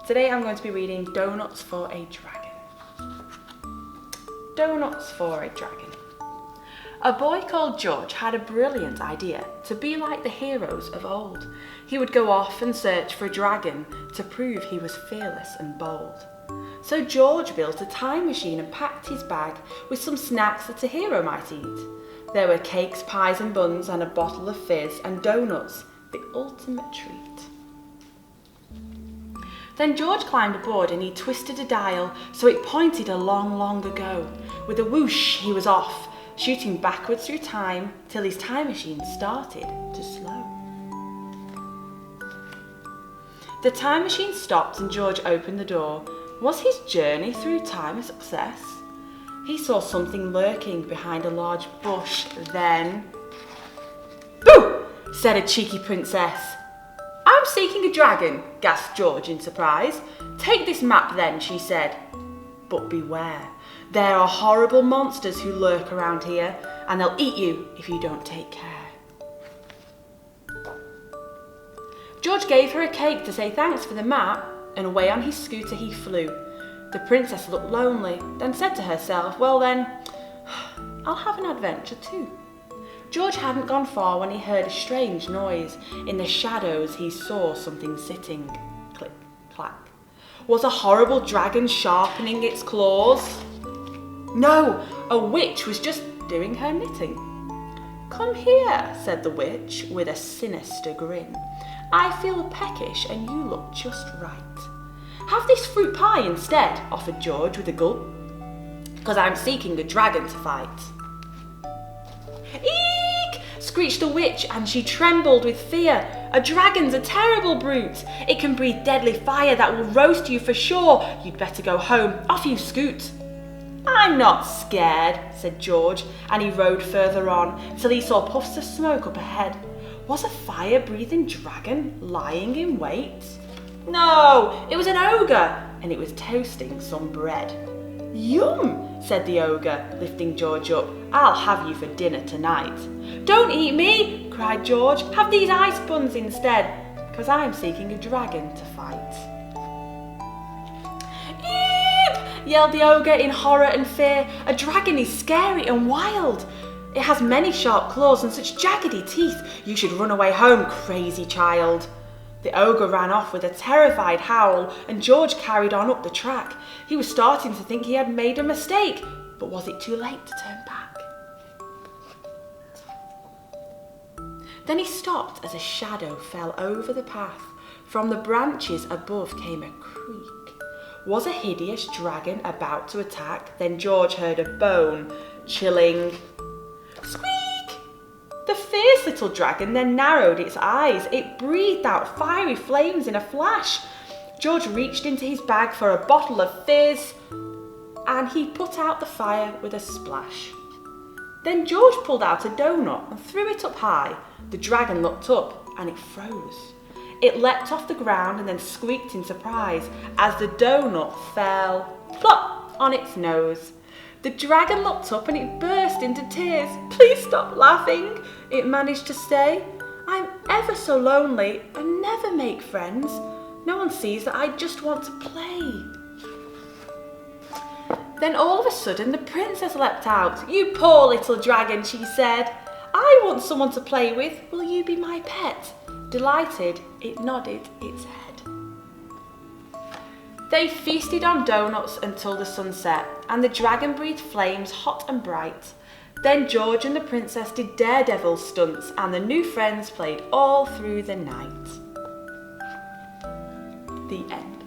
Today I'm going to be reading Doughnuts for a Dragon. Doughnuts for a Dragon. A boy called George had a brilliant idea to be like the heroes of old. He would go off and search for a dragon to prove he was fearless and bold. So George built a time machine and packed his bag with some snacks that a hero might eat. There were cakes, pies and buns and a bottle of fizz and doughnuts, the ultimate treat. Then George climbed aboard and he twisted a dial so it pointed a long, long ago. With a whoosh he was off, shooting backwards through time till his time machine started to slow. The time machine stopped and George opened the door. Was his journey through time a success? He saw something lurking behind a large bush, then... "Boo!" said a cheeky princess. "I'm seeking a dragon," gasped George in surprise. "Take this map then," she said. "But beware, there are horrible monsters who lurk around here, and they'll eat you if you don't take care." George gave her a cake to say thanks for the map, and away on his scooter he flew. The princess looked lonely, then said to herself, "Well then, I'll have an adventure too." George hadn't gone far when he heard a strange noise. In the shadows he saw something sitting. Click, clack. Was a horrible dragon sharpening its claws? No, a witch was just doing her knitting. "Come here," said the witch with a sinister grin. "I feel peckish and you look just right." "Have this fruit pie instead," offered George with a gulp, "because I'm seeking a dragon to fight." "Eek!" screeched the witch, and she trembled with fear. "A dragon's a terrible brute. It can breathe deadly fire that will roast you for sure. You'd better go home. Off you scoot." "I'm not scared," said George, and he rode further on till he saw puffs of smoke up ahead. Was a fire-breathing dragon lying in wait? No, it was an ogre, and it was toasting some bread. "Yum," said the ogre, lifting George up. "I'll have you for dinner tonight." "Don't eat me," cried George. "Have these ice buns instead, 'cause I'm seeking a dragon to fight." "Eep!" yelled the ogre in horror and fear. "A dragon is scary and wild. It has many sharp claws and such jaggedy teeth. You should run away home, crazy child." The ogre ran off with a terrified howl, and George carried on up the track. He was starting to think he had made a mistake, but was it too late to turn back? Then he stopped as a shadow fell over the path. From the branches above came a creak. Was a hideous dragon about to attack? Then George heard a bone-chilling squeak. The fierce little dragon then narrowed its eyes. It breathed out fiery flames in a flash. George reached into his bag for a bottle of fizz, and he put out the fire with a splash. Then George pulled out a doughnut and threw it up high. The dragon looked up and it froze. It leapt off the ground and then squeaked in surprise as the doughnut fell plop on its nose. The dragon looked up and it burst into tears. "Please stop laughing," it managed to say. "I'm ever so lonely and never make friends. No one sees that I just want to play." Then all of a sudden the princess leapt out. "You poor little dragon," she said. "I want someone to play with. Will you be my pet?" Delighted, it nodded its head. They feasted on doughnuts until the sun set, and the dragon breathed flames hot and bright. Then George and the princess did daredevil stunts, and the new friends played all through the night. The end.